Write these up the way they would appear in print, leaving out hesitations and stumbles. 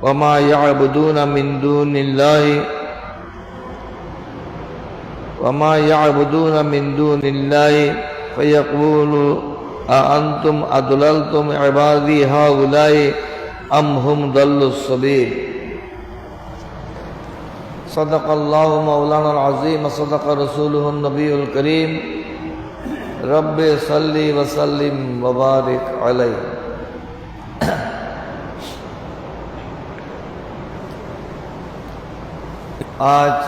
وما يعبدون من دون الله فيقول أأنتم أضللتم عبادي هؤلاء أم هم ضلوا السبيل صدق الله مولانا العظيم وصدق رسوله النبي الكريم رب صل وسلم وبارك عليه आज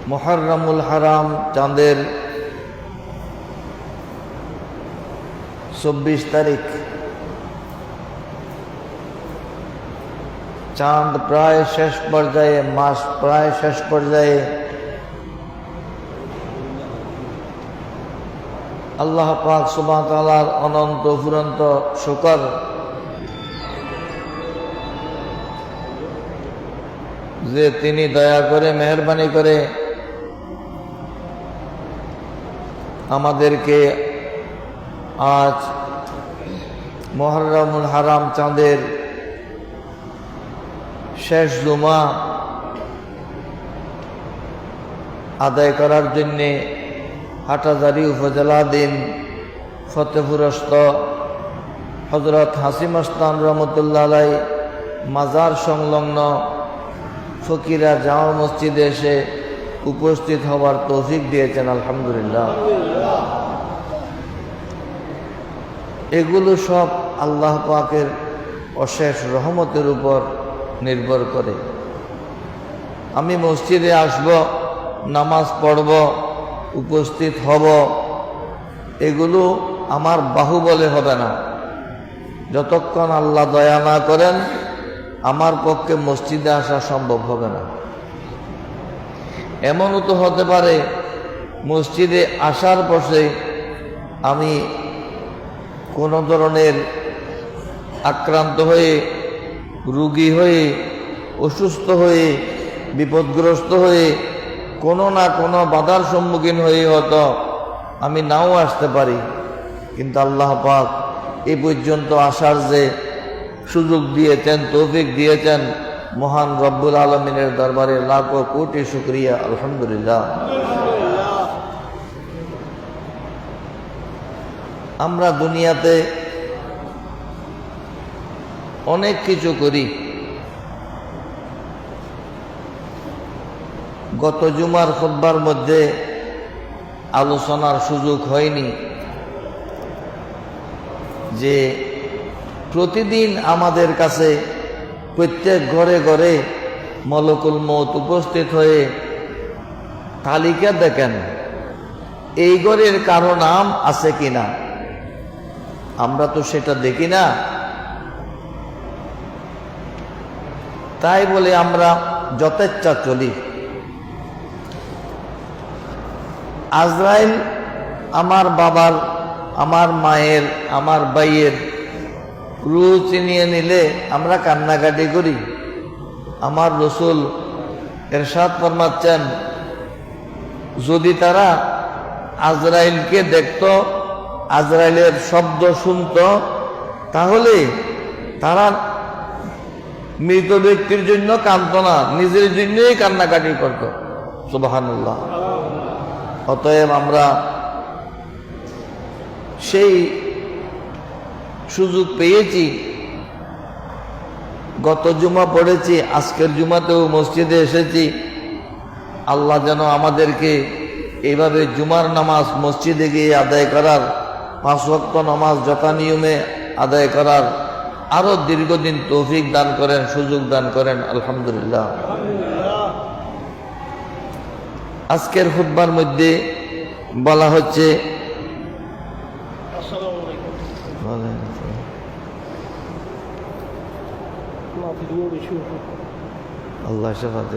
मुहर्रमुल हराम चांदेर 24 तारीख चांद प्राय शेष पर्याये मास प्राय शेष पर्याये अल्लाह पाक सुब्हानाहु व ताआलार अनंत फुरंत शुक्र যে তিনি দয়া করে মেহেরবানি করে আমাদেরকে আজ মুহররমুল হারাম চাঁদের শেষ জুমা আদায় করার জন্যে হাটহাজারী উপজেলাধীন ফতেপুরস্থ হযরত হাসিম আস্তান রহমতুল্লাহ আলাইহি মাজার সংলগ্ন ফকিরা জামা মসজিদে এসে উপস্থিত হওয়ার তৌফিক দিয়েছেন আলহামদুলিল্লাহ। এগুলো সব আল্লাহ পাকের অশেষ রহমতের উপর নির্ভর করে। আমি মসজিদে আসব, নামাজ পড়ব, উপস্থিত হব, এগুলো আমার বাহুবলে হবে না। যতক্ষণ আল্লাহ দয়া না করেন আমার পক্ষে মসজিদে আসা সম্ভব হবে না। এমনও তো হতে পারে মসজিদে আসার পরে আমি কোনো ধরনের আক্রান্ত হয়ে, রোগী হয়ে, অসুস্থ হয়ে, বিপদগ্রস্ত হয়ে কোনো না কোনো বাধার সম্মুখীন হয়ে হয়তো আমি নাও আসতে পারি, কিন্তু আল্লাহ পাক এ পর্যন্ত আসার যে সুযোগ দিয়েছেন, তৌফিক দিয়েছেন, মহান রব্বুল আলমিনের দরবারে লাখো কোটি শুকরিয়া আলহামদুলিল্লাহ। আমরা দুনিয়াতে অনেক কিছু করি। গত জুমার খুতবার মধ্যে আলোচনার সুযোগ হয়নি যে প্রতিদিন আমাদের কাছে প্রত্যেক ঘরে ঘরে মলকুল মউত উপস্থিত হয়ে তালিকা দেখেন এই ঘরের কারো নাম আছে কিনা। আমরা তো সেটা দেখি না, তাই বলে আমরা যথেচ্ছা চলি। আজরাইল আমার বাবার, আমার মায়ের, আমার ভাইয়ের রূহ চিনিয়ে নিলে আমরা কান্নাকাটি করি। আমার রসুল ইরশাদ ফরমাচ্ছেন, যদি তারা আজরাইলকে দেখত, আজরাইলের শব্দ শুনত, তাহলে তারা মৃত ব্যক্তির জন্য কাঁদত না, নিজের জন্যই কান্নাকাটি করত। সুবহানাল্লাহ। অতএব আমরা সেই সুযোগ পেয়েছি। গত জুমা পড়েছি, আজকের জুমাতেও মসজিদে এসেছি। আল্লাহ যেন আমাদেরকে এইভাবে জুমার নামাজ মসজিদে গিয়ে আদায় করার, 5 ওয়াক্ত নামাজ যথানিয়মে আদায় করার আরো দীর্ঘদিন তৌফিক দান করেন, সুযোগ দান করেন আলহামদুলিল্লাহ। আজকের খুতবার মধ্যে বলা হচ্ছে আল্লাহ শাফাত।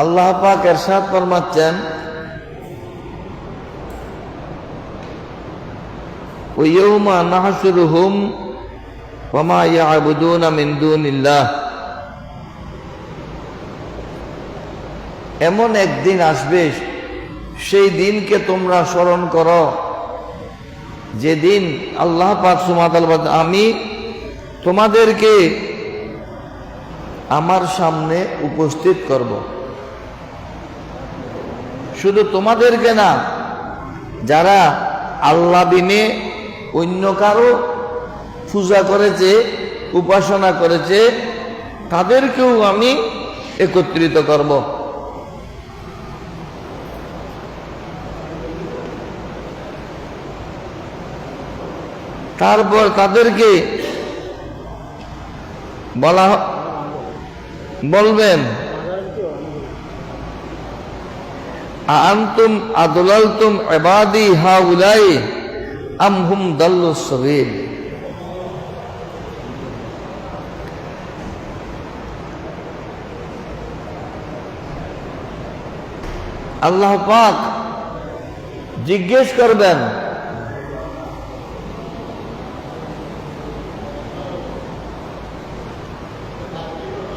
আল্লাহ পাক ইরশাদ ফরমাচ্ছেন, ওয়াইয়াউমা নাহশুরুহুম ওয়া মা ইয়াবুদুনা মিন দুনিল্লাহ। এমন একদিন আসবে সেই দিনকে তোমরা স্মরণ করো যেদিন আল্লাহ পাক সুবহানাহু ওয়া তাআলা বলেন, আমি তোমাদেরকে আমার সামনে উপস্থিত করব। শুধু তোমাদেরকে না, যারা আল্লাহ বিনে অন্য কারো পূজা করেছে, উপাসনা করেছে, তাদেরকেও আমি একত্রিত করব। তারপর তাদেরকে বলবেন, আনতুম আদলালতুম ইবাদি হাউলাই আম হুম দাল্লুস সাবিল। আল্লাহ পাক জিজ্ঞেস করবেন,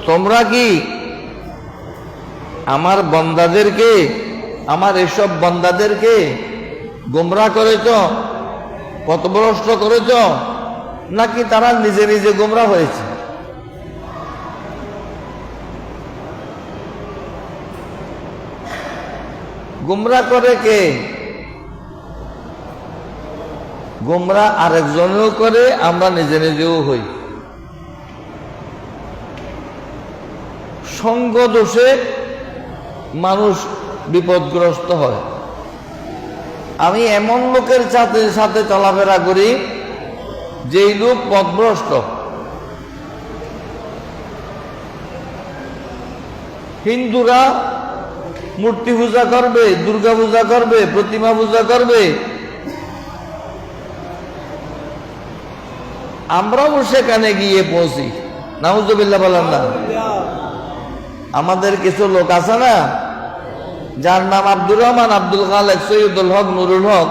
তোমরা কি আমার বান্দাদেরকে, আমার এসব বান্দাদেরকে গোমরাহ করেছ, পথভ্রষ্ট করেছ, নাকি তারা নিজে নিজে গোমরাহ হয়েছে? গোমরাহ করে কে? গোমরাহ আরেকজনেও করে, আমরা নিজে নিজেও হই। সঙ্গ দোষে মানুষ বিপদগ্রস্ত হয়। আমি এমন লোকের সাথে চলাফেরা করি যেই লোক পথভ্রষ্ট। হিন্দুরা মূর্তি পূজা করবে, দুর্গা পূজা করবে, প্রতিমা পূজা করবে, আমরাও সেখানে গিয়ে পৌঁছি। নাউজুবিল্লাহ বলেন না। আমাদের কিছু লোক আছে না, যার নাম আব্দুর রহমান, আব্দুল খালেক, সৈয়দুল হক, নুরুল হক,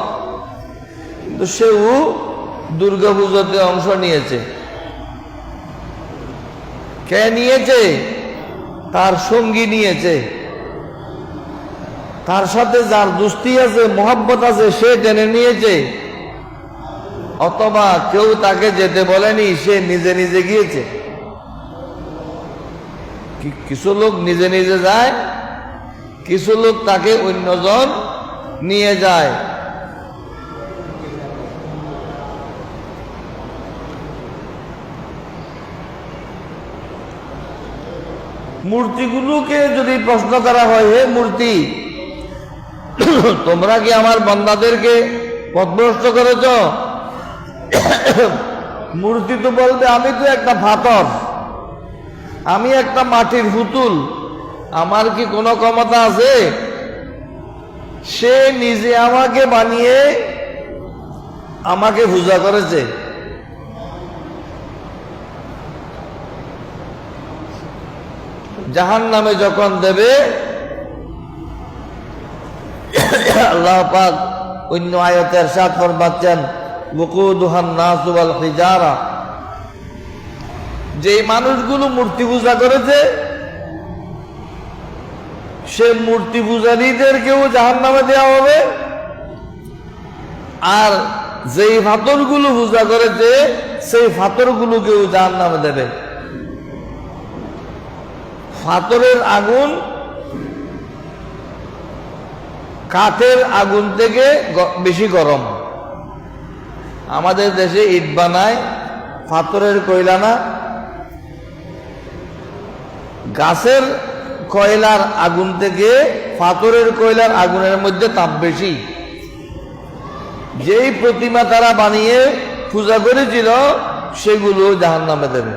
কিন্তু সেও দুর্গা পুজোতে অংশ নিয়েছে। কে নিয়েছে? তার সঙ্গী নিয়েছে। তার সাথে যার দোস্তি আছে, মোহাব্বত আছে, সে টেনে নিয়েছে। অথবা কেউ তাকে যেতে বলেনি, সে নিজে নিজে গিয়েছে। কিছু লোক নিজে নিজে যায়, কিছু লোক তাকে অন্যজন নিয়ে যায়। মূর্তিগুলোকে যদি প্রশ্ন করা হয়, হে মূর্তি, তোমরা কি আমার বান্দাদেরকে পথভ্রষ্ট করেছ? মূর্তি তো বলবে, আমি তো একটা পাথর, আমি একটা মাটির পুতুল, আমার কি কোনো ক্ষমতা আছে? সে নিজে আমাকে বানিয়ে আমাকে পূজা করেছে। জাহান্নামে যখন দেবে, আল্লাহ পাক অন্য আয়াতে ইরশাদ ফরমাচ্ছেন, ওয়াকুদুহান নাসু ওয়াল হিজারা, যে মানুষগুলো মূর্তি পূজা করেছে, সে মূর্তি পূজারীদেরকেও জাহান্নামে দেওয়া হবে, আর যেই পাথরগুলো পূজা করেছে সেই পাথরগুলোকেও জাহান্নামে দেবে। পাথরের আগুন কাঠের আগুন থেকে বেশি গরম। আমাদের দেশে ইট বানায় পাথরের কয়লা না, গাছের কয়লার আগুন থেকে পাথরের কয়লার আগুনের মধ্যে তাপ বেশি। যেই প্রতিমা তারা বানিয়ে পূজা করেছিল, সেগুলো জাহান্নামে দেবে।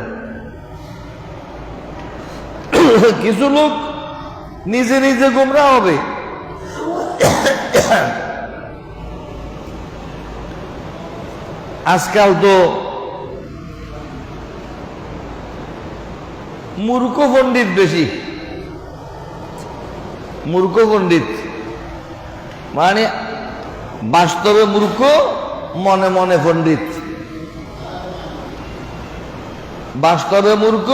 কিছু লোক নিজে নিজে গোমরাহ হবে। আজকাল তো মূর্খ পণ্ডিত বেশি। মূর্খ পণ্ডিত মানে বাস্তবে মূর্খ, মনে মনে পণ্ডিত। বাস্তবে মূর্খ,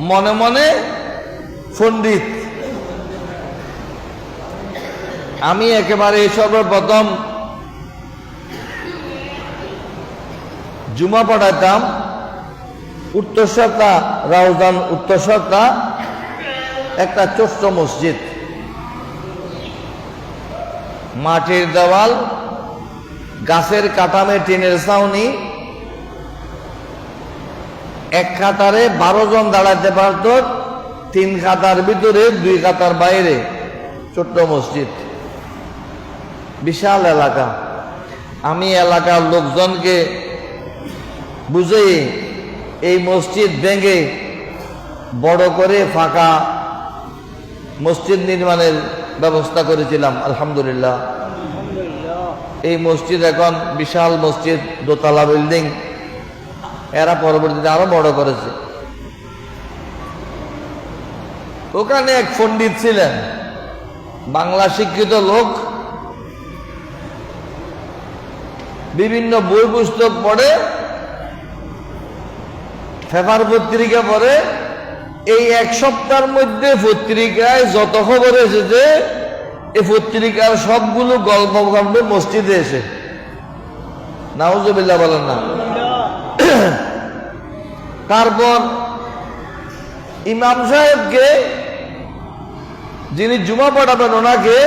মনে মনে পণ্ডিত। আমি একেবারে সর্বপ্রথম জুমা পড়াইতাম উত্তর সরকা রাউজান উত্তর সরকা একটা ছোট্ট মসজিদ, মাটির দেওয়াল, গাছের কাটামে টিনের ছাউনি, এক কাতারে 12 জন দাঁড়াতে পারত, 3 কাতার ভিতরে 2 কাতার বাইরে, ছোট্ট মসজিদ, বিশাল এলাকা। আমি এলাকার লোকজনকে বুঝে এই মসজিদ ভেঙে বড় করে ফাঁকা মসজিদ নির্মাণের ব্যবস্থা করেছিলাম। আলহামদুলিল্লাহ, এই মসজিদ এখন বিশাল মসজিদ, দোতলা বিল্ডিং। এরা পরবর্তীতে আরো বড় করেছে। ওখানে এক পণ্ডিত ছিলেন, বাংলা শিক্ষিত লোক, বিভিন্ন বই পুস্তক পড়ে, পেপার পত্রিকা পড়ে। এই 1 সপ্তাহের মধ্যে পত্রিকায় যত খবর এসেছে, এই পত্রিকার সবগুলো গল্প গল্প মসজিদে এসে। নাউজুবিল্লাহ বলেন না। তারপর ইমাম সাহেবকে, যিনি জুমা পড়াবেন, ওনাকে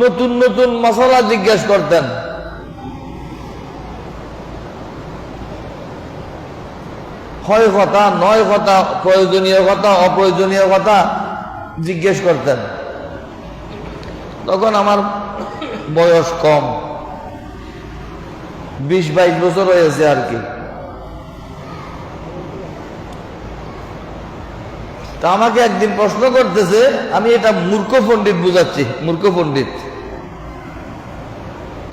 নতুন নতুন মশলা জিজ্ঞেস করতেন। হয় কথা, নয় কথা, প্রয়োজনীয় কথা, অপ্রয়োজনীয় কথা জিজ্ঞেস করতেন। তখন আমার বয়স কম, 20-22 বছর হয়েছে আর কি। তা আমাকে একদিন প্রশ্ন করতেছে, আমি এটা মূর্খ পণ্ডিত বুঝাচ্ছি, মূর্খ পণ্ডিত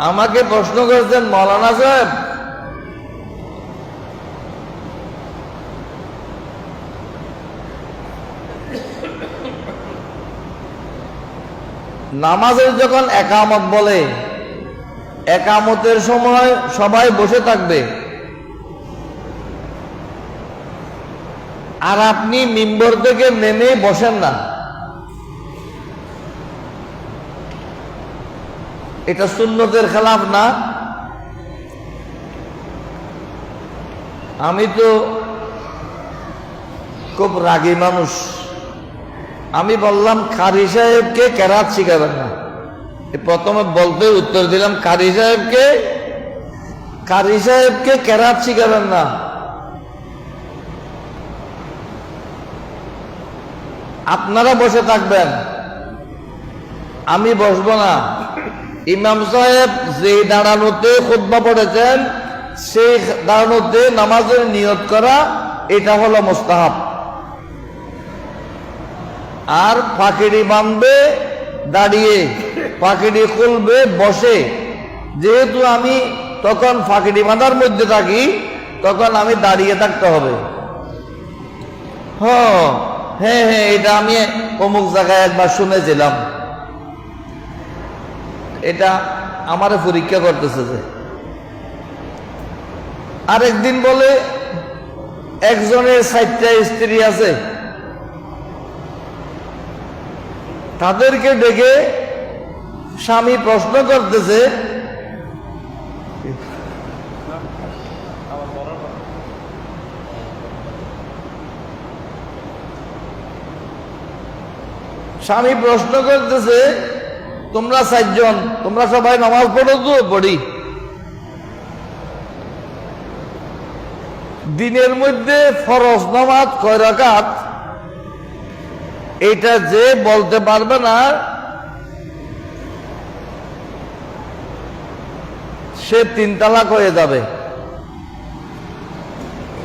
আমাকে প্রশ্ন করেছেন, মৌলানা সাহেব, নামাজের যখন একামত বলে, একামতের সময় সবাই বসে থাকবে, আর আপনি মিম্বর থেকে নেমে বসেন না, এটা সুন্নতের খেলাফ না? আমি তো খুব রাগী মানুষ। আমি বললাম, কারি সাহেবকে কেরাত শিখাবেন না। প্রথমে বলতে উত্তর দিলাম, কারি সাহেবকে কেরাত শিখাবেন না। আপনারা বসে থাকবেন, আমি বসবো না। ইমাম সাহেব যে দাঁড়ানোতে খুতবা পড়েছেন, সেই দাঁড়ানোতে নামাজের নিয়ত করা, এটা হলো মুস্তাহাব। আর পাখিড়ি বাঁধবে দাঁড়িয়ে, পাখিড়ি খুলবে বসে। যেহেতু আমি তখন পাখিড়ি বাঁধার মধ্যে থাকি, তখন আমি দাঁড়িয়ে থাকতে হবে। হ্যাঁ হ্যাঁ, এটা আমি অমুক জায়গায় একবার শুনেছিলাম। এটা আমারে পরীক্ষা করতেছে। যে আরেকদিন বলে, একজনের 4টা স্ত্রী আছে, তাদেরকে ডেকে স্বামী প্রশ্ন করতেছে, তোমরা 4 জন, তোমরা সবাই নামাজ পড়ো? তো পড়ি। দিনের মধ্যে ফরজ নামাজ কয় রাকাত, এটা যে বলতে পারবে না, সে 3 তালাক হয়ে যাবে।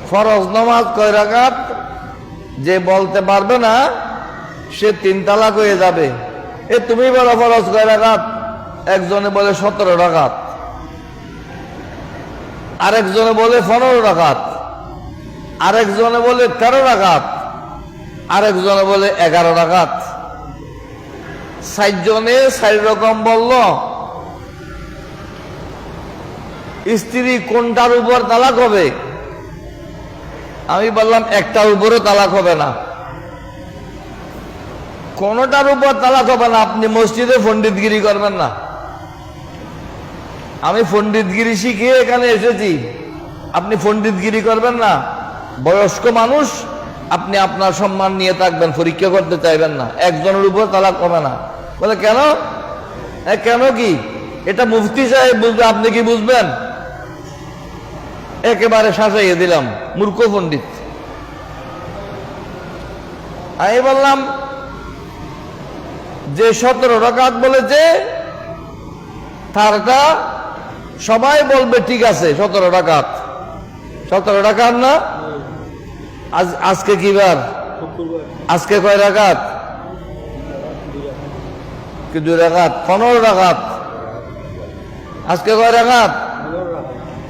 ফরজ নামাজ কয় রাকাত যে বলতে পারবে না, সে 3 তালাক হয়ে যাবে। তুমি বলো ফরজ কয় রাকাত? একজনে বলে 17 রাকাত, আরেকজনে বলে 15 রাকাত, আরেকজনে বলে 13 রাকাত, আরেকজনে বলে 11 রাকাত। 4 জনে 4 রকম বলল। স্ত্রী কোনটার উপর তালাক হবে? আমি বললাম, একটার উপরও তালাক হবে না। কোনটার উপর তালাক হবে না। আপনি মসজিদে পণ্ডিতগিরি করবেন না। আমি পণ্ডিতগিরি শিখিয়ে এখানে এসেছি, আপনি পণ্ডিতগিরি করবেন না। বয়স্ক মানুষ, আপনি আপনার সম্মান নিয়ে থাকবেন, পরীক্ষা করতে চাইবেন না। একজনের উপর তালাক হবে না। বলে কেন? কেন কি? এটা মুফতি সাহেব বুঝবে, আপনি কি বুঝবেন? একেবারে শাসাইয়ে দিলাম, মূর্খ পণ্ডিত। আমি বললাম যে 17 রাকাত বলেছে তারটা সবাই বলবে ঠিক আছে 17 রাকাত। 17 রাকাত না? আজকে কি বার? আজকে কয় রাকাত? 2 রাকাত, 15 রাকাত। আজকে কয় রাকাত?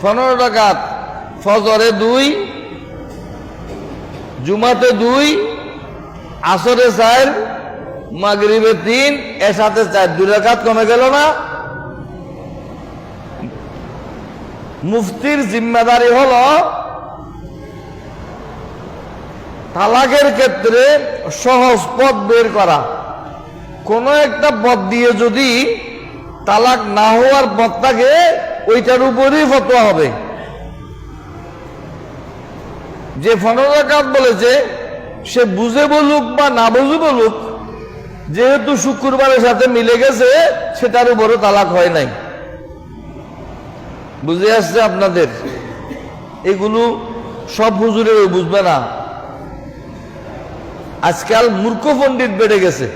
15 রাকাত। ফজরে 2, জুমাতে 2, আসরে 4, মাগরিবে 3, এশাতে 4, 2 রাকাত কমে গেল না? মুফতির জিম্মেদারি হলো তালাকের ক্ষেত্রে সহজ পথ বের করা। কোন একটা পথ দিয়ে যদি তালাক না হওয়ার পথ থাকে, ওইটার উপরই ফতোয়া হবে। যে 15 রাকাত বলেছে সে বুঝে বলুক বা না বুঝে বলুক, যেহেতু শুক্রবারের সাথে মিলে গেছে, সেটার উপরও তালাক হয় নাই। বুঝে আসছে আপনাদের? এগুলো সব হুজুরেও বুঝবে না। আজকাল মূর্খ পণ্ডিত বেড়ে গেছে,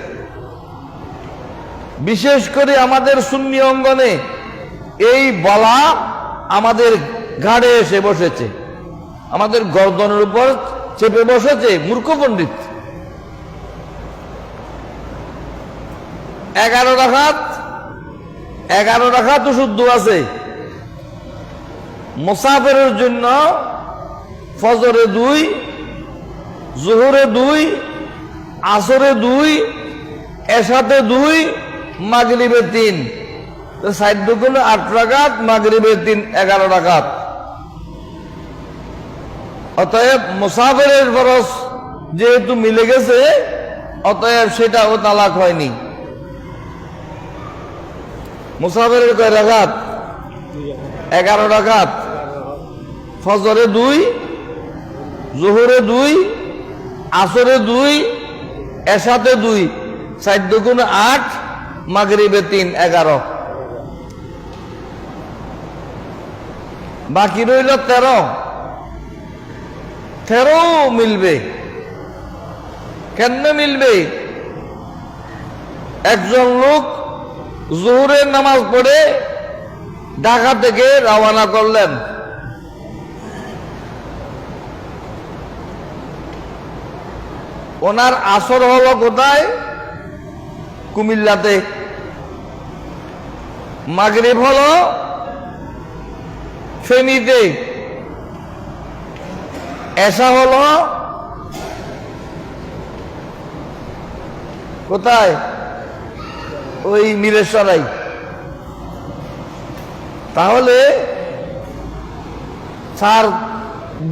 বিশেষ করে আমাদের সুন্নি অঙ্গনে এই বলা আমাদের ঘাড়ে এসে বসেছে, আমাদের গর্দনের উপর চেপে বসেছে মূর্খ পণ্ডিত। 11 রাকাত, 11 রাকাতও শুদ্ধ আছে। মুসাফিরের জন্য ফজরে 2, জোহরে 2, আসরে 2, এশাতে 2, মাগরিবে 3, তো 60 দুগুণে 8 রাকাত, মাগরিবে 3, 11 রাকাত। অতএব মুসাফিরের ফরজ যেহেতু মিলে গেছে, অতএব সেটাও তালাক হয়নি। মুসাফিরের কয় রাকাত? 11 রাকাত। ফজরে 2, জোহরে 2, আসরে 2, এশাতে 2, 60 দুগুণে 8, মাগরিবে 3, 11। বাকি রইল 13। 13 মিলবে। কেন মিলবে? একজন লোক জোহরের নামাজ পড়ে ঢাকা থেকে রওনা করলেন। ওনার আসর হলো কোথায়? কুমিল্লাতে। মাগরিব হলো ফেনীতে। এশা হলো কোথায়? ওই মিরেশ্বরাই। তাহলে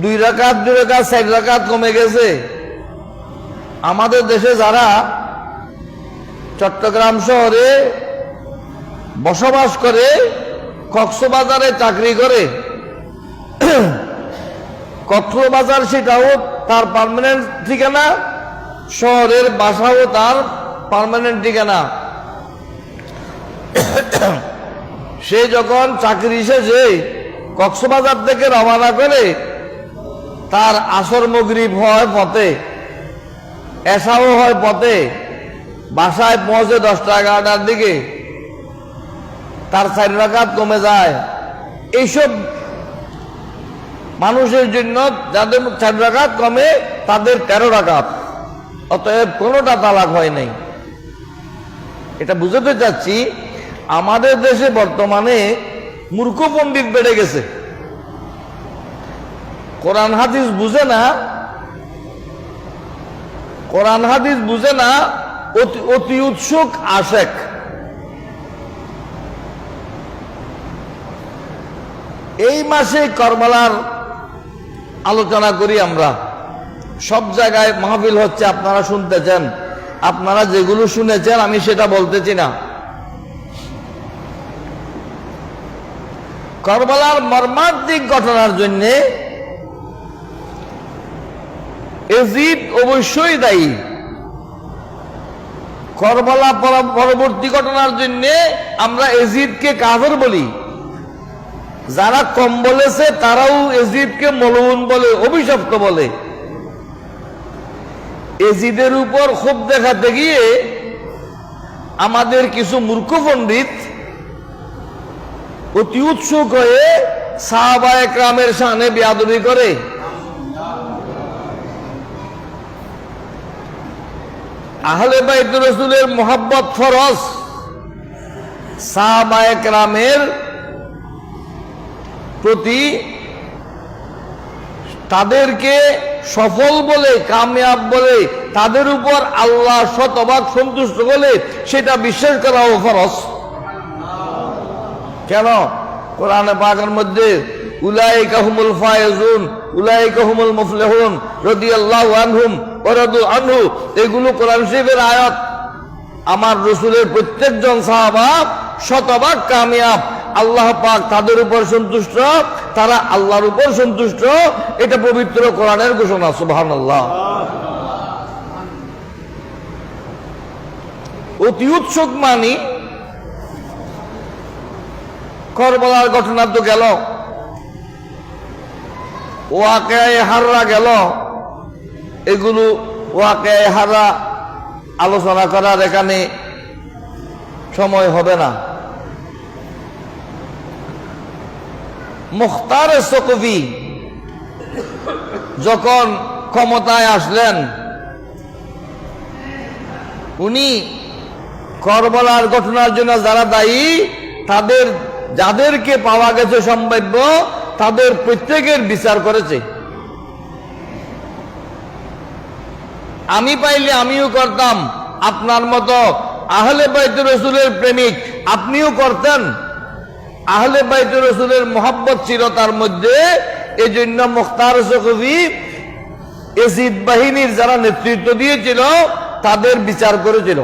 2 রাকাত 2 রাকাত 4 রাকাত কমে গেছে। আমাদের দেশে যারা চট্টগ্রাম শহরে বসবাস করে, কক্সবাজারে চাকরি করে, কক্সবাজার সেটাও তার পার্মানেন্ট ঠিকানা, শহরের বাসাও তার পার্মানেন্ট ঠিকানা। সে যখন চাকরি শেষে কক্সবাজার থেকে রওনা করে, তার আসর মাগরিব হয় পথে, এশাও হয় পথে, বাসায় পৌঁছে 10টা-11টার দিকে, তার 4 রাকাত কমে যায়। এইসব মানুষের জন্য যাদের 4 রাকাত কমে, তাদের 13 রাকাত। অতএব কোনোটা তালাক হয় নাই। এটা বুঝাতে চাচ্ছি, আমাদের দেশে বর্তমানে মূর্খ পণ্ডিত বেড়ে গেছে। কোরআন হাদিস বুঝে না, কোরআন হাদিস বুঝে না, অতি উৎসুক আশেক। এই মাসে কারবালার আলোচনা করি আমরা। সব জায়গায় মাহফিল হচ্ছে, আপনারা শুনতেছেন। আপনারা যেগুলো শুনেছেন আমি সেটা বলতেছি না। কারবালার মর্মান্তিক ঘটনার জন্য এজিদ অবশ্যই দায়ী। কারবালা পরবর্তী ঘটনার জন্য আমরা এজিদকে কাফের বলি, যারা কম বলেছে তারাও এজিদকে মলউন বলে, অভিশপ্ত বলে। এজিদের উপর ক্ষোভ দেখাতে গিয়ে আমাদের কিছু মূর্খ পণ্ডিত অতি উৎসুক হয়ে সাহাবায়ে কেরামের শানে বেয়াদবি করে। আহলে বাইত রাসূলের মোহাব্বত ফরজ, সাহাবায়ে কেরামের প্রতি তাদেরকে সফল বলে, কামিয়াব বলে, তাদের উপর আল্লাহ শতভাগ সন্তুষ্ট বলে সেটা বিশ্বাস করাও ফরজ। কেন? কোরআনে পাকের মধ্যে উলাইকা হুমুল ফায়েজুন, উলাইকা হুমুল মুফলিহুন, রাদিয়াল্লাহু আনহুম ওয়া রাদু আনহু, এগুলো কোরআন শরীফের আয়াত। আমার রাসূলের প্রত্যেকজন সাহাবা শতভাগ কামিয়াব, আল্লাহ পাক তাদের উপর সন্তুষ্ট, তারা আল্লাহর উপর সন্তুষ্ট, এটা পবিত্র কোরআনের ঘোষণা। সুবহানাল্লাহ। অতি উৎসুক মানি কারবালার ঘটনা তো গেল, ওয়াকিয়ায়ে হাররা গেল, এগুলো ওয়াকিয়ায়ে হাররা আলোচনা করার এখানে সময় হবে না। মুখতার সকফি যখন ক্ষমতায় আসলেন, উনি কারবালার ঘটনার জন্য যারা দায়ী, যাদেরকে পাওয়া গেছে সম্ভাব্য, তাদের প্রত্যেকের বিচার করেছে। আমি পাইলে আমিও করতাম, আপনার মতো আহলে বাইত রাসূলের প্রেমিক আপনিও করতেন। আহলে বাইত রাসূলের মোহাব্বত ছিল তার মধ্যে, এজন্য মুখতার সকফি এজিদ বাহিনীর যারা নেতৃত্ব দিয়েছিল তাদের বিচার করেছিল।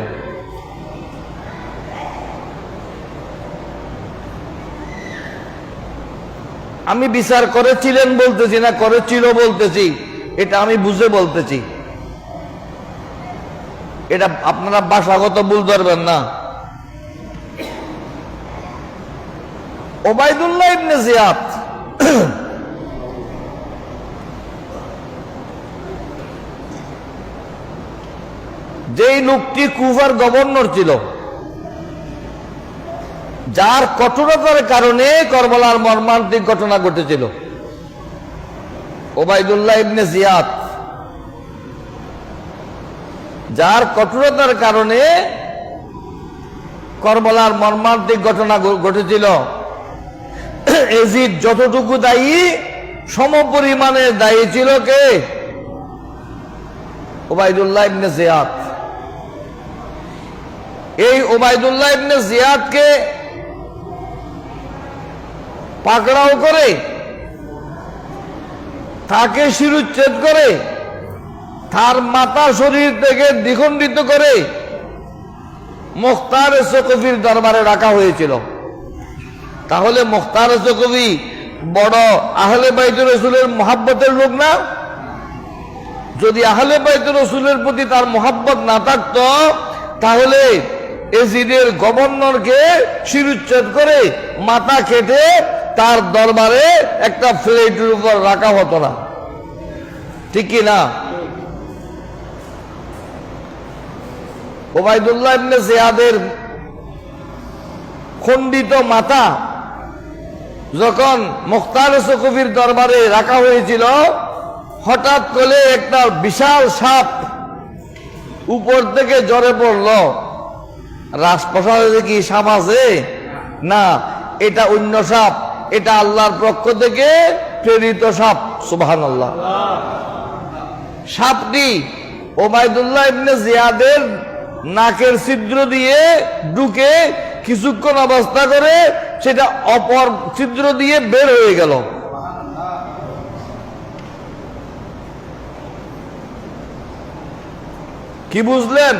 আমি বিচার করেছিলেন বলতেছি না, করেছিল বলতেছি, এটা আমি বুঝে বলতেছি, এটা আপনারা ভাষাগত ভুল ধরবেন না। ওবায়দুল্লাহ ইবনে জিয়াদ যেই লোকটি কুফার গভর্নর ছিল, যার কঠোরতার কারণে কারবালার মর্মান্তিক ঘটনা ঘটেছিল, ওবায়দুল্লাহ ইবনে জিয়াদ, যার কঠোরতার কারণে কারবালার মর্মান্তিক ঘটনা ঘটেছিল, এজিদ যতটুকু দায়ী সমপরিমাণে দায়ী ছিল কে? ওবায়দুল্লাহ ইবনে জিয়াদ। এই ওবায়দুল্লাহ ইবনে জিয়াদকে পাকড়াও করে, তাকে শিরুচ্ছেদ করে, তার মাথা শরীর থেকে দ্বিখণ্ডিত করে মুখতার সকফির দরবারে রাখা হয়েছিল। তাহলে মুখতার সকফি বড় আহলে বাইত রাসূলের মোহাব্বতের লোক না? যদি আহলে বাইত রাসূলের প্রতি তার মোহাব্বত না থাকত, তাহলে এজিদের গভর্নরকে শিরুচ্ছেদ করে মাথা কেটে তার দরবারে একটা প্লেটের উপর রাখা হতো না, ঠিক কি না? ওবায়দুল্লাহ ইবনে জিয়াদের খণ্ডিত মাথা যখন মুখতার সকফির দরবারে রাখা হয়েছিল, হঠাৎ করে একটা বিশাল সাপ উপর থেকে ঝরে পড়ল। রাজপ্রাসাদে কি সাপ আছে? না, এটা অন্য সাপ, এটা আল্লাহর পক্ষ থেকে প্রেরিত সাপ। সুবহানাল্লাহ। সাপটি ওবায়দুল্লাহ ইবনে জিয়াদের নাকের ছিদ্র দিয়ে ঢুকে কিছুক্ষণ অবস্থা করে সেটা অপর ছিদ্র দিয়ে বের হয়ে গেল। কি বুঝলেন?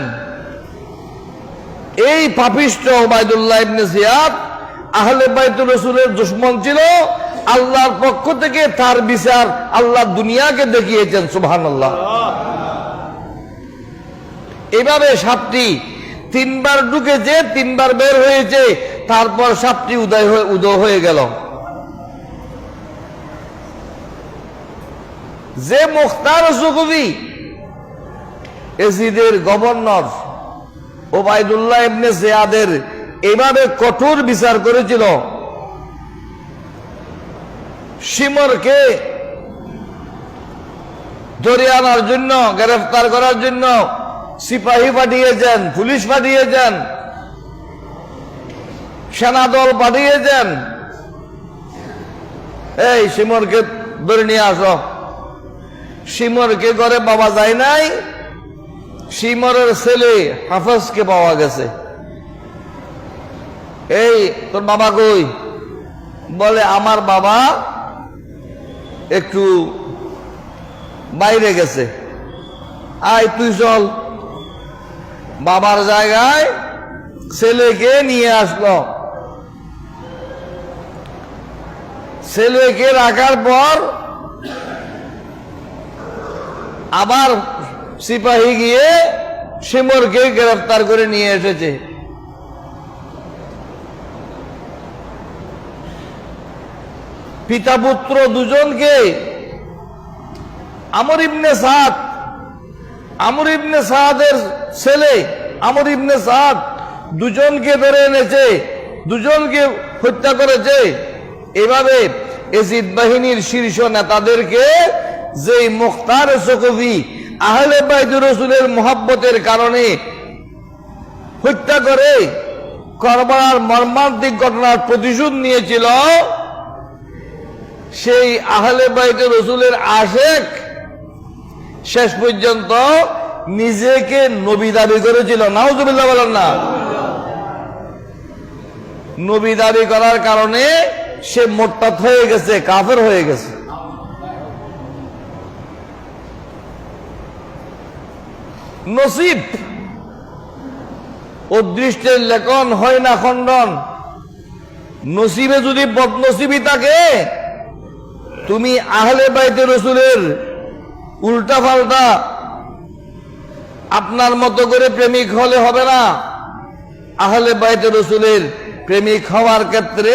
এই পাপিষ্ঠ উবাইদুল্লাহ ইবনে জিয়াদ আহলে বাইতুর রাসূলের দুশমন ছিল। আল্লাহর পক্ষ থেকে তার বিচার আল্লাহ দুনিয়াকে দেখিয়েছেন। সুবহানাল্লাহ। এভাবে সাপটি 3 বার ঢুকেছে, 3 বার বের হয়েছে, তারপর সাপটি উদয় হয়ে গেল। যে মুখতার সুকুবি এজিদের গভর্নর উবাইদুল্লাহ ইবনে জিয়াদের এভাবে কঠোর বিচার করেছিল, শিমরকে ধরে আনার জন্য, গ্রেফতার করার জন্য সিপাহী পাঠিয়েছেন, পুলিশ পাঠিয়েছেন, সেনাদল পাঠিয়েছেন, এই শিমরকে ধরে নিয়ে আসো। শিমরকে ঘরে পাওয়া যায় নাই, শিমরের ছেলে হাফেজকে পাওয়া গেছে। এই তোর বাবা কই? বলে আমার বাবা একটু বাইরে গেছে, আয় তুই চল। বাবার জায়গায় ছেলেকে নিয়ে আসলো। ছেলেকে রাখার পর আবার সিপাহী গিয়ে শিমরকে গ্রেফতার করে নিয়ে এসেছে। পিতা পুত্র দুজনকে আমর ইবনে সাদের ছেলে আমর ইবনে সাদ দুজনকে ধরে এনেছে, দুজনকে হত্যা করেছে। এভাবে এজিদ বাহিনীর শীর্ষ নেতাদেরকে যেই মুখতার সুকুফি আহলে বাইতুর রাসূলের মুহাব্বতের কারণে হত্যা করে কারবালার মর্মান্তিক ঘটনার প্রতিশোধ নিয়েছিল, সেই আহলে বাইতুর রাসূলের আশেক শেষ পর্যন্ত নিজেকে নবী দাবি করেছিল। নাউজুবিল্লাহ বলেন না। নবী দাবি করার কারণে সে মুরতাদ হয়ে গেছে, কাফের হয়ে গেছে। নসিব অদৃষ্টের লেখন হয় না খণ্ডন। নসিবে যদি বদনসিবি থাকে, তুমি আহলে বাইতে রাসূলের উল্টা পাল্টা আপনার মতো করে প্রেমিক হলে হবে না। আহলে বাইতে রাসূলের প্রেমিক হওয়ার ক্ষেত্রে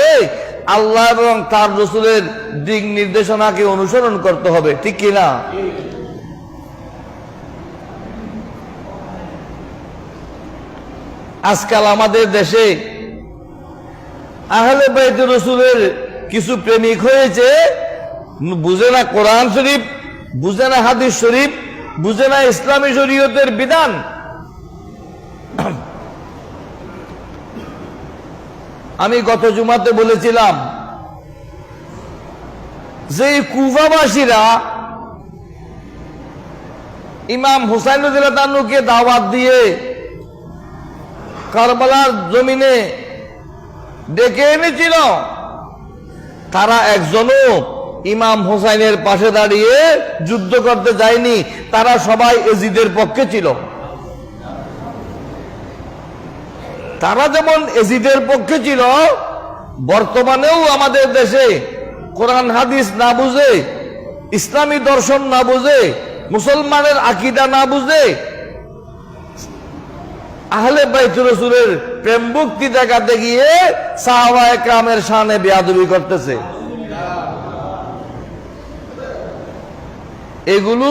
আল্লাহ এবং তার রাসূলের দিক নির্দেশনাকে অনুসরণ করতে হবে, ঠিক কিনা? আজকাল আমাদের দেশে আহলে বাইতুর রাসূলের কিছু প্রেমিক হয়েছে, বুঝে না কোরআন শরীফ, বুঝে না হাদিস শরীফ, বুঝে না ইসলামী শরীয়তের বিধান। আমি গত জুমাতে বলেছিলাম যে কুফাবাসীরা ইমাম হুসাইন রাদিয়াল্লাহু আনহুকে দাওয়াত দিয়ে কারবালার জমিনে ডেকে এনেছিল, তারা একজনও ইমাম হুসাইনের পাশে দাঁড়িয়ে যুদ্ধ করতে যায়নি। তারা সবাই এজিদের পক্ষে ছিল। তারা যেমন এজিদের পক্ষে ছিল, বর্তমানেও আমাদের দেশে কোরআন হাদিস না বুঝে, ইসলামী দর্শন না বুঝে, মুসলমানের আকীদা না বুঝে আহলে বাইতুর রাসূলের প্রেম ভক্তি দেখাতে গিয়ে সাহাবায়ে কেরামের শানে বেয়াদবি করতেছে। এগুলো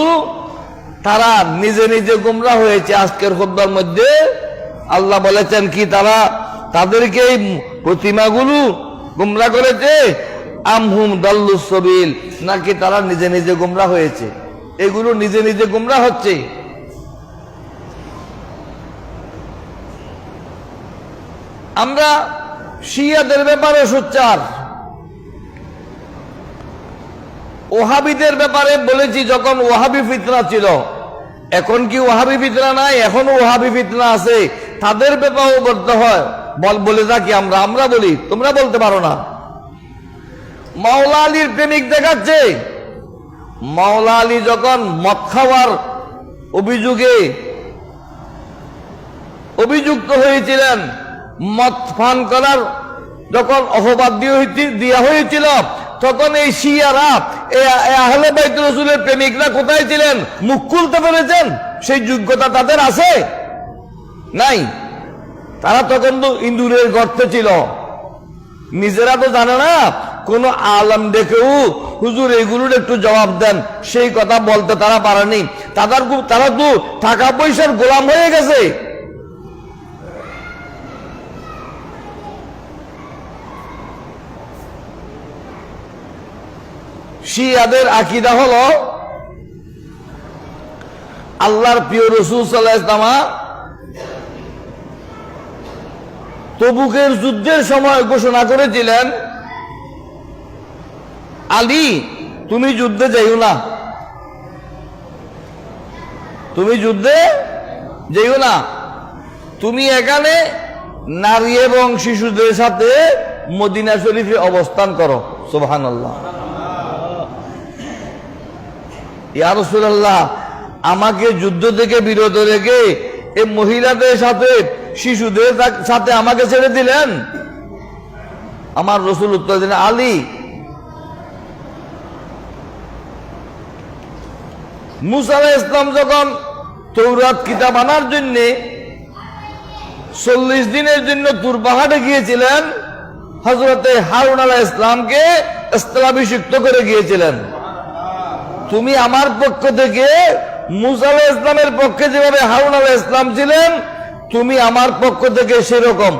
তারা নিজে নিজে গুমরাহ হয়েছে। আজকের খুতবার মধ্যে আল্লাহ বলেছেন কি, তারা তাদেরকে এই প্রতিমাগুলো গুমরাহ করেছে, আমহুম দাল্লুস সাবিল, নাকি তারা নিজে নিজে গুমরাহ হয়েছে। এগুলো নিজে নিজে গুমরাহ হচ্ছে। আমরা শিয়াদের ব্যাপারে সোচ্চার, ওহাবিদের ব্যাপারে বলেছি যখন ওহাবি ফিতনা ছিল। এখন কি ওহাবি ফিতনা নাই? এখনো ওহাবি ফিতনা আছে। তাদের ব্যাপারেও বলতে হয়, বলে থাকি আমরা বলি, তোমরা বলতে পারো না। মাওলা আলীর প্রেমিক দেখাচ্ছে। মাওলা আলী যখন মদ খাওয়ার অভিযোগে অভিযুক্ত হয়েছিলেন মদ পান করার যখন অপবাদ দেওয়া হয়েছিল, তখন এই শিয়ারা আহলে বাইত রাসূলের প্রেমিকরা কোথায় ছিলেন? মুখ খুলতে পেরেছেন? সেই যোগ্যতা তাদের আছে? নাই। তারা তখন তো ইন্দুরের গর্তে ছিল, নিজেরা তো জানে না। কোন আলেম দেখেও হুজুর এগুলোর একটু জবাব দেন, সেই কথা বলতে তারা পারেনি। তারা তো টাকা পয়সার গোলাম হয়ে গেছে। শিয়াদের আকীদা হলো আল্লাহর প্রিয় রাসূল সাল্লাল্লাহু আলাইহি ওয়াসাল্লাম তবুকের যুদ্ধের সময় ঘোষণা করেছিলেন, আলী তুমি যুদ্ধে যাইও না, তুমি যুদ্ধে যাইও না, তুমি এখানে নারী এবং শিশুদের সাথে মদিনা শরীফে অবস্থান করো। সুবহানাল্লাহ। ইয়া রাসূলুল্লাহ, আমাকে যুদ্ধ থেকে বিরত রেখে এই মহিলাদের সাথে শিশুদের সাথে আমাকে ছেড়ে দিলেন? আমার রাসূল উত্তর দিলেন, আলী মুসা আলাইহিস সালাম যখন তৌরাত কিতাব আনার জন্য 40 দিনের জন্য তুর পাহাড়ে গিয়েছিলেন, হযরতে হারুন আলাইহিস সালামকে স্থলাভিষিক্ত করে গিয়েছিলেন। তুমি আমার পক্ষ থেকে মুসা আলাইহিস সালামের পক্ষে যেভাবে হারুন আলাইহিস সালাম ছিলেন, তুমি আমার পক্ষ থেকে সেরকম।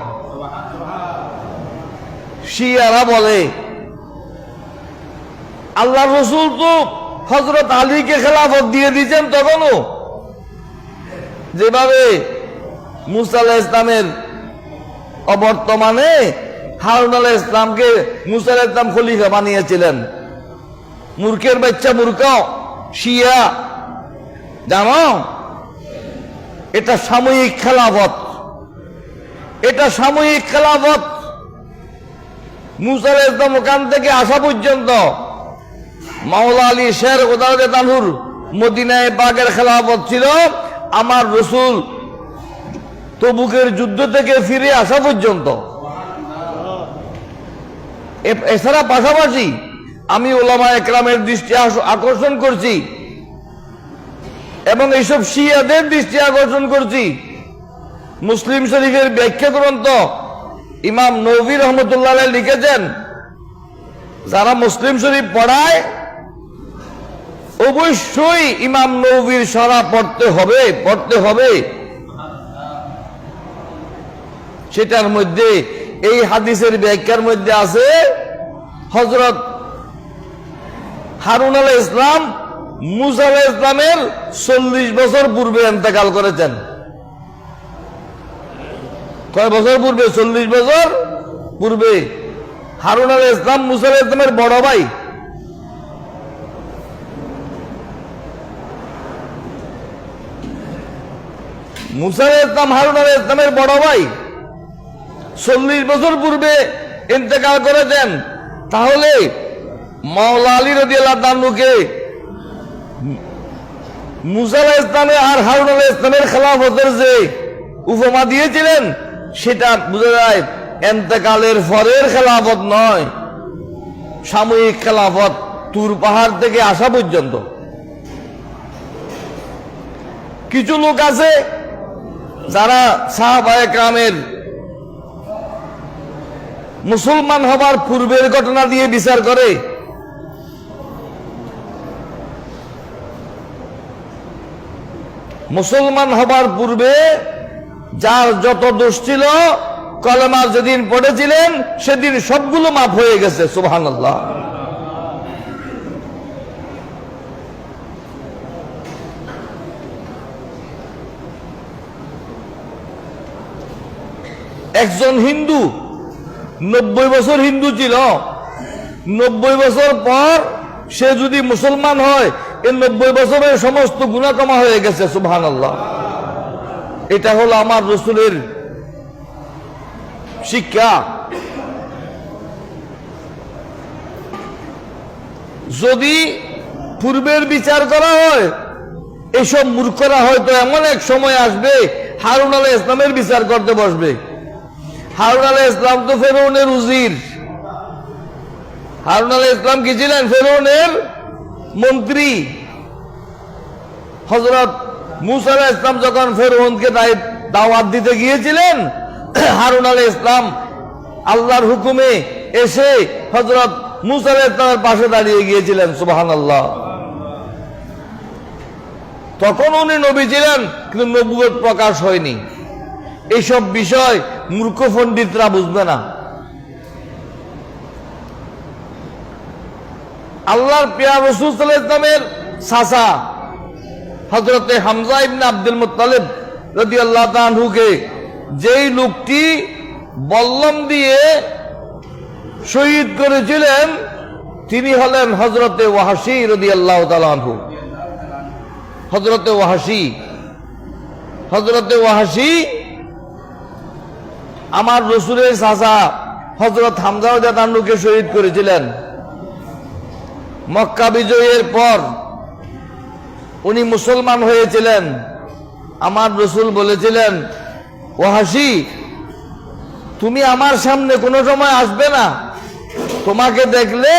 শিয়ারা বলে আল্লাহর রাসূল তো হযরত আলীকে খেলাফত দিয়ে দিয়েছেন তখনও, যেভাবে মুসা আলাইহিস সালামের অবর্তমানে হারুন আলাইহিস সালামকে মুসা আলাইহিস সালাম খলিফা বানিয়েছিলেন। মূর্খের বাচ্চা মূর্খ শিয়া, জানো এটা সাময়িক খেলাফত, এটা সাময়িক খেলাফত। মুসা আলাইহিস সালাম ওখান থেকে আসা পর্যন্ত মাওলা আলী শের তানহুর মদিনায় পাকের খেলাফত ছিল আমার রাসূল তবুকের যুদ্ধ থেকে ফিরে আসা পর্যন্ত। এছাড়া পাশাপাশি আমি উলামা একরামের দৃষ্টি আকর্ষণ করছি এবং এইসব শিয়াদের দৃষ্টি আকর্ষণ করছি, মুসলিম শরীফের ব্যাখ্যা গ্রন্থ ইমাম নবী রহমতুল্লাহ আলাইহি লিখেছেন, যারা মুসলিম শরীফ পড়ায় অবশ্যই ইমাম নবীর সরা পড়তে হবে। সেটার মধ্যে এই হাদিসের ব্যাখ্যার মধ্যে আছে হযরত হারুন আলাইহিস সালাম মুসা আলাইহিস সালামের 40 বছর পূর্বে ইন্তেকাল করেছেন। কয় বছর পূর্বে? 40 বছর পূর্বে। হারুন আলাইহিস সালাম মুসা আলাইহিস সালামের বড় ভাই। মুসা আলাইহিস সালাম হারুন আলাইহিস সালামের বড় ভাই, 40 বছর পূর্বে ইন্তেকাল করেছেন। তাহলে মাওলা আলী রাদিয়াল্লাহু তাআলাকে মুসা আলাইহিস সালাম আর হারুন আলাইহিস সালামের খেলাফতের যে উপমা দিয়েছিলেন, সেটা বোঝা যায় ইন্তেকালের পরের খেলাফত নয়, সাময়িক খেলাফত তুর পাহাড় থেকে আসা পর্যন্ত। কিছু লোক আছে যারা সাহাবায়ে কেরামের মুসলমান হবার পূর্বের ঘটনা দিয়ে বিচার করে। মুসলমান হবার পূর্বে যার যত দোষ ছিল, কলেমা যেদিন পড়েছিলেন সেদিন সবগুলো মাফ হয়ে গেছে। সুবহানাল্লাহ। একজন হিন্দু 90 বছর হিন্দু ছিল, 90 বছর পর সে যদি মুসলমান হয়, এই 90 বছরের সমস্ত গুনাহ ক্ষমা হয়ে গেছে। সুবহানাল্লাহ। এটা হলো আমার রাসূলের শিক্ষা। যদি পূর্বের বিচার করা হয়, এসব মূর্খরা হয়তো এমন এক সময় আসবে, হারুন আলাইহিস ইসলামের বিচার করতে বসবে। হারুন আলাইহিস ইসলাম তো ফেরাউনের উজির। হারুন আলাইহিস ইসলাম কি ছিলেন? ফেরাউনের মন্ত্রী। হযরত মূসা আলাইহিস ইসলাম যখন ফেরাউনকে দাওয়াত দিতে গিয়েছিলেন, হারুন আলাইহিস ইসলাম আল্লাহর হুকুমে এসে হযরত মূসা আলাইহিস ইসলামের পাশে দাঁড়িয়ে গিয়েছিলেন। সুবহানাল্লাহ। তখন উনি নবী ছিলেন, কিন্তু নবুয়ত প্রকাশ হয়নি। এইসব বিষয় মূর্খ পণ্ডিতরা বুঝবে না। আল্লাহর প্রিয় রাসূল সাল্লাল্লাহু আলাইহি ওয়াসাল্লামের চাচা হযরতে হামজা ইবনে আব্দুল মুত্তালিব রাদিয়াল্লাহু তাআলা আনহুকে যেই লোকটি বল্লম দিয়ে শহীদ করেছিলেন, তিনি হলেন হযরতে ওয়াহশী রাদিয়াল্লাহু তাআলা আনহু। হযরতে ওয়াহশী আমার রাসূলের চাচা হযরত হামজা রাদিয়াল্লাহু আনহুকে শহীদ করেছিলেন। মক্কা বিজয়ের পর উনি মুসলমান হয়েছিলেন। আমার রাসূল বলেছিলেন, ওয়াহশী, তুমি আমার সামনে কোনো সময় আসবে না। তোমাকে দেখলে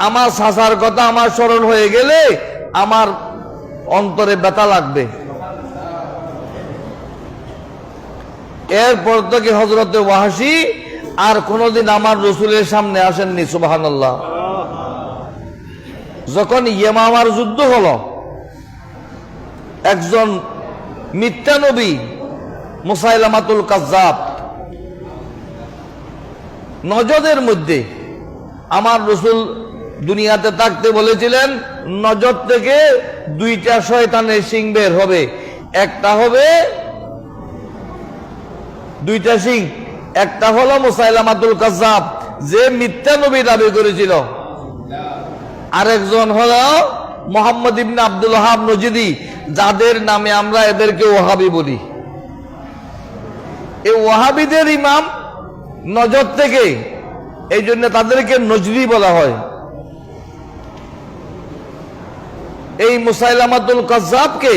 আমার চাচার কথা আমার স্মরণ হয়ে গেলে আমার অন্তরে ব্যথা লাগবে। এরপর থেকে হযরতে ওয়াহশী আর কোনোদিন আমার রাসূলের সামনে আসেননি। সুবহানাল্লাহ। যখন ইয়ামামার যুদ্ধ হলো, একজন মিথ্যা নবী মুসাইলামাতুল কাজ্জাব নজদের মধ্যে আমার রাসূল দুনিয়াতে থাকতে বলেছিলেন, নজর থেকে দুইটা শয়তানের শিং বের হবে। একটা হবে দুইটা শিং, একটা হলো মুসাইলামাতুল কাজ্জাব যে মিথ্যা নবী দাবি করেছিল, আরেকজন হলো মুহাম্মদ ইবনে আব্দুল ওয়াহাব নজদি, যাদের নামে আমরা এদেরকে ওয়াহাবি বলি। এই ওয়াহাবিদের ইমাম নজর থেকে, এই জন্য তাদেরকে নজদি বলা হয়। এই মুসাইলামাতুল কাজ্জাবকে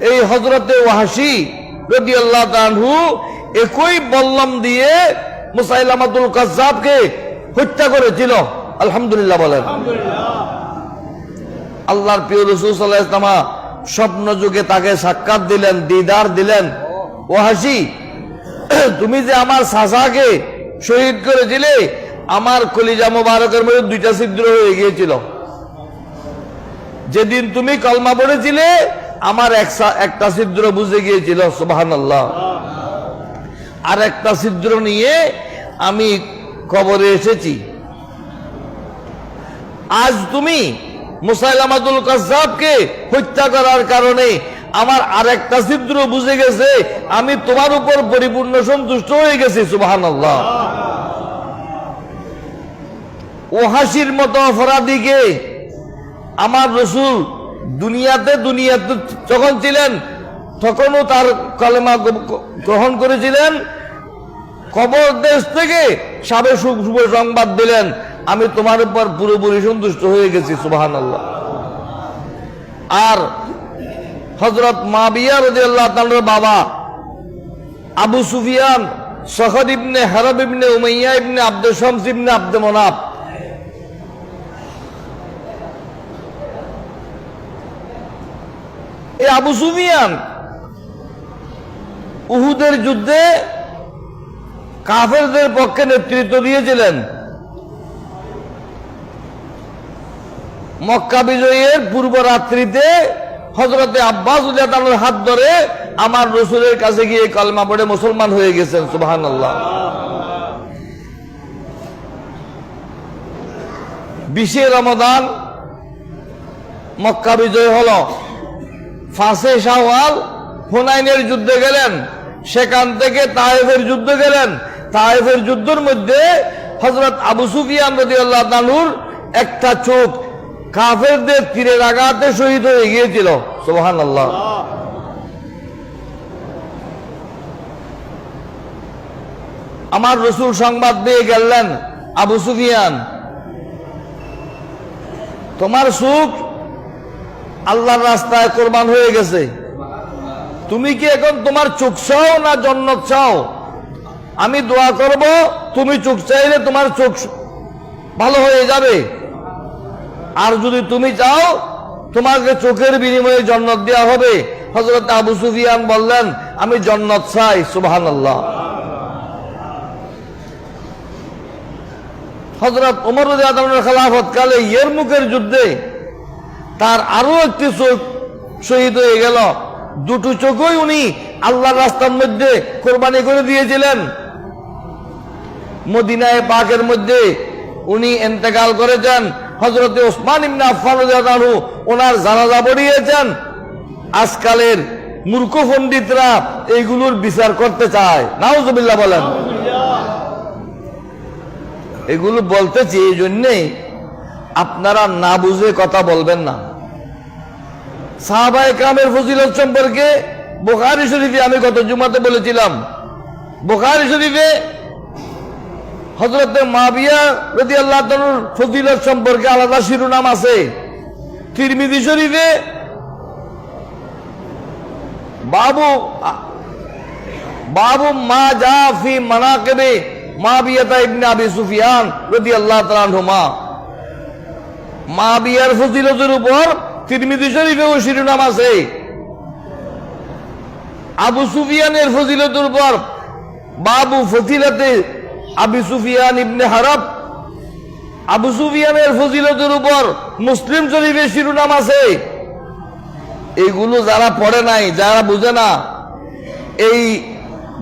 এই হযরতে ওয়াহশী রাদিয়াল্লাহু তাআলা আনহু একই বল্লম দিয়ে মুসাইলামাতুল কাজ্জাবকে হত্যা করেছিল। আলহামদুলিল্লাহ বলেন। আল্লাহর প্রিয় রাসূল সাল্লাল্লাহু আলাইহি ওয়াসাল্লাম স্বপ্ন যুগে তাকে সাক্ষাৎ দিলেন, দিদার দিলেন। ওয়াহশী, তুমি যে আমার চাচাকে শহীদ করেছিলে, আমার কলিজা মোবারকের মধ্যে দুইটা ছিদ্র হয়ে গিয়েছিল। যেদিন তুমি কলমা পড়েছিলে, আমার একটা ছিদ্র বুঝে গিয়েছিল। সুবহানাল্লাহ। আর একটা ছিদ্র নিয়ে আমি কবরে এসেছি। আজ তুমি মুসাইলামাতুল কাজ্জাবকে হত্যা করার কারণে আমার আরেকটা ছিদ্র বুঝে গেছে, আমি তোমার উপর পরিপূর্ণ সন্তুষ্ট হয়ে গেছি। সুবহানাল্লাহ। ওয়াহশীর মতো অপরাধীকে আমার রাসূল দুনিয়াতে যখন ছিলেন তখনও তার কালেমা গ্রহণ করেছিলেন। কবর দেশ থেকে সাবে শুভ সংবাদ দিলেন, আমি তোমার উপর পুরোপুরি সন্তুষ্ট হয়ে গেছি। সুবহানাল্লাহ। আর হযরত মুআবিয়া রাদিয়াল্লাহু তাআলার বাবা আবু সুফিয়ান, সখর ইবনে হারব ইবনে উমাইয়া ইবনে আব্দ শামস ইবনে আব্দ মনাফ, এই আবু সুফিয়ান উহুদের যুদ্ধে কাফেরদের পক্ষে নেতৃত্ব দিয়েছিলেন। মক্কা বিজয়ের পূর্ব রাত্রিতে হযরতে আব্বাস রাদিয়াল্লাহু তাআলার হাত ধরে আমার রাসূলের কাছে গিয়ে কলমা পড়ে মুসলমান হয়ে গেছেন। সুবহানাল্লাহ। 20 রমাদান মক্কা বিজয় হলো। 5 শাওয়াল হুনাইনের যুদ্ধে গেলেন, সেখান থেকে তায়েফের যুদ্ধে গেলেন। তায়েফের যুদ্ধের মধ্যে হযরত আবু সুফিয়ান রাদিয়াল্লাহু তাআলার একটা চোখ কাফেরদের তীরের আঘাতে শহীদ হয়ে গিয়েছিল। সুবহানাল্লাহ। আমার রাসূল সংবাদ দিয়ে গেলেন, আবু সুফিয়ান, তোমার চোখ আল্লাহর রাস্তায় কোরবান হয়ে গেছে, তুমি কি এখন তোমার চোখ চাও না জান্নাত চাও? আমি দোয়া করব, তুমি চোখ চাইলে তোমার চোখ ভালো হয়ে যাবে, আর যদি তুমি চাও তোমাকে চোখের বিনিময়ে জান্নাত দেওয়া হবে। হযরত আবু সুফিয়ান বললেন, আমি জান্নাত চাই। সুবহানাল্লাহ। হযরত ওমর রাদিয়াল্লাহু আনহুর খেলাফত কালে ইয়ারমুকের যুদ্ধে তার আরো একটি চোখ শহীদ হয়ে গেল। দুটো চোখই উনি আল্লাহর রাস্তার মধ্যে কোরবানি করে দিয়েছিলেন। মদিনায়ে পাকের মধ্যে উনি ইন্তেকাল করেছেন। হযরত ওসমান ইবনে আফফান রাদিয়াল্লাহু আনহু ওনার জানাজা পড়িয়েছেন। আজকালের মূর্খ পণ্ডিতরা এইগুলোর বিচার করতে চায়। নাউজুবিল্লাহ বলেন। এগুলো বলতেছি এই জন্যেই আপনারা না বুঝে কথা বলবেন না। সাহাবায়ে কেরামের ফজিলত সম্পর্কে বুখারী শরীফে আমি গত জুমাতে বলেছিলাম। বুখারী শরীফে হযরত মুআবিয়া রাদিয়াল্লাহু তাআলার ফজিলত সম্পর্কে আলাদা শিরোনাম আছে। তিরমিজি শরীফে বাবু মা জা ফি মানাকিবে মুআবিয়া ইবনে আবি সুফিয়ান রাদিয়াল্লাহু তাআলা আনহুমা। মুআবিয়ার ফজিলতের উপর তিরমিজি শরীফেও শিরোনাম আছে। আবু সুফিয়ানের ফজিলতের উপর বাবু ফজিলতে আবু সুফিয়ান ইবনে হারব। আবু সুফিয়ানের ফজিলতের উপর মুসলিম শরীফের শিরোনাম আছে। এইগুলো যারা পড়ে নাই, যারা বুঝে না, এই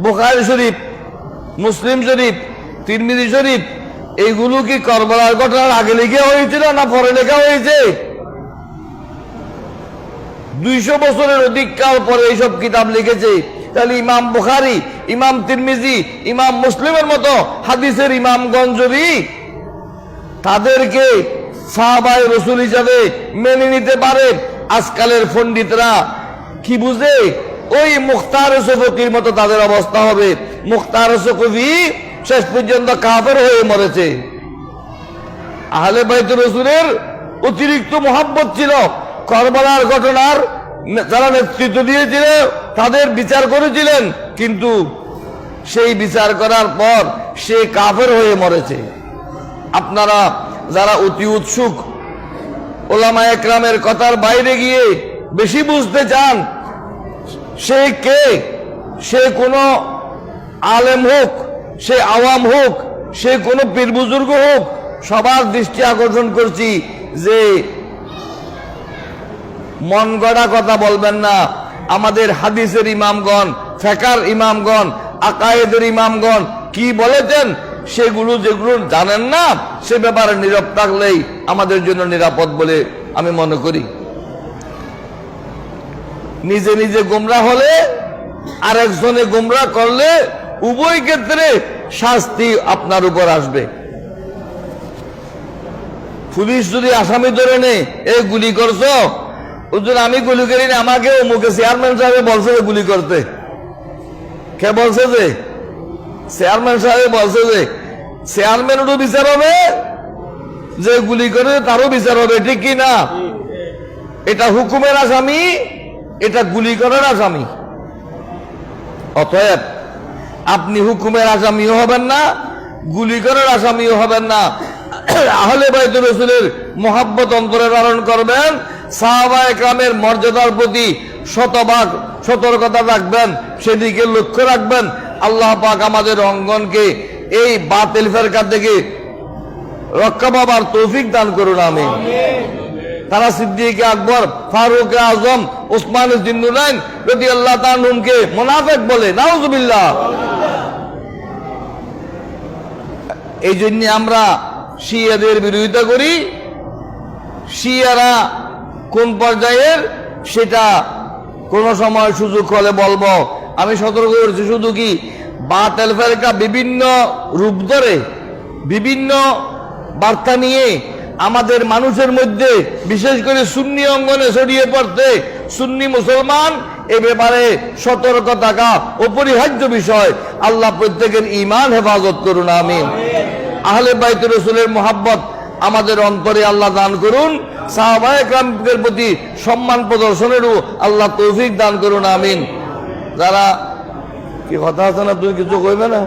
বুখারী শরীফ, মুসলিম শরীফ, তিরমিজি শরীফ এইগুলো কি কারবালার ঘটনার আগে লেখা হয়েছিল না পরে লেখা হয়েছে? 200 বছরের অধিক কাল পরে এইসব কিতাব লিখেছে। তাহলে ইমাম বুখারী, ইমাম তিরমিজি, ইমাম মুসলিমের মতো হাদিসের ইমামগণ যদি তাদেরকে সাহাবায়ে রাসূল হিসাবে মেনে নিতে পারে, আজকালের পণ্ডিতরা কি বুঝে? ওই মুখতার সফির মতো তাদের অবস্থা হবে। মুখতার সফি শেষ পর্যন্ত কাফের হয়ে মরেছে। আহলে বাইত রাসূলের অতিরিক্ত মহব্বত ছিল। কারবালার ঘটনার যারা নেতৃত্ব দিয়েছিল তাদের বিচার করেছিলেন, কিন্তু সেই বিচার করার পর সে কাফের হয়ে মরেছে। আপনারা যারা অতি উৎসুক, ওলামায়ে কেরামের কথার বাইরে গিয়ে বেশি বুঝতে চান, সে কে, সে কোনো আলেম হোক, সে আওয়াম হোক, সে কোনো পীর বুজুর্গ হোক, সবার দৃষ্টি আকর্ষণ করছি যে মন গড়া কথা বলবেন না। আমাদের হাদিসের ইমামগণ, ফিকহের ইমামগণ, আকায়েদের ইমামগণ কি বলেছেন সেগুলো যেগুলো জানেন না, সে ব্যাপারে নীরব থাকলেই আমাদের জন্য নিরাপদ বলে আমি মনে করি। নিজে নিজে গোমরা হলে আর একজনে গোমরা করলে উভয় ক্ষেত্রে শাস্তি আপনার উপর আসবে। পুলিশ যদি আসামি ধরে নেই, এই গুলি করছো, হুজুর আমি গুলি করিনি, আমাকে মুখে চেয়ারম্যান সাহেব বলছে যে গুলি করতে। কে বলছে? যে চেয়ারম্যান সাহেব বলছে। যে চেয়ারম্যানেরও বিচার হবে, যে গুলি করে তারও বিচার হবে, ঠিক কি না? এটা হুকুমের আসামি, এটা গুলি করার আসামি। অতএব আপনি হুকুমের আসামিও হবেন না, গুলি করার আসামিও হবেন না। আহলে বাইত রাসূলের মহব্বত অন্তরে ধারণ করবেন, সাহাবায়ে কেরামের মর্যাদার প্রতি শতভাগ সতর্কতা রাখবেন, সেদিকে লক্ষ্য রাখবেন। আল্লাহ পাক আমাদের অঙ্গনকে এই বাতিল ফেরকা থেকে রক্ষা পাবার তৌফিক দান করুন, আমিন। তারা সিদ্দিক আকবর, ফারুক আজম, উসমান জিন্নুরাইন রাদিয়াল্লাহু তাআলা আনহুকে মুনাফিক বলে, নাউজুবিল্লাহ। এই জন্য আমরা শিয়াদের বিরোধিতা করি। শিয়ারা কোন পর্যায়ের সেটা কোন সময় সুযোগ হলে বলবো। আমি সতর্ক করছি, শুধু কি বাতিল ফেরকা বিভিন্ন রূপ ধরে, বিভিন্ন বার্তা নিয়ে আমাদের মানুষের মধ্যে, বিশেষ করে সুন্নি অঙ্গনে ছড়িয়ে পড়তে, সুন্নি মুসলমান এ ব্যাপারে সতর্ক থাকা অপরিহার্য বিষয়। আল্লাহ প্রত্যেকের ঈমান হেফাজত করুন, আমিন। আহলে বাইত রাসূলের মহব্বত আমাদের অন্তরে আল্লাহ দান করুন। সাহাবায়ে কেরামের প্রতি সম্মান প্রদর্শনেরও আল্লাহ তৌফিক দান করুন, আমিন। যারা কি কথা আছে না, তুমি কিছু কইবে না?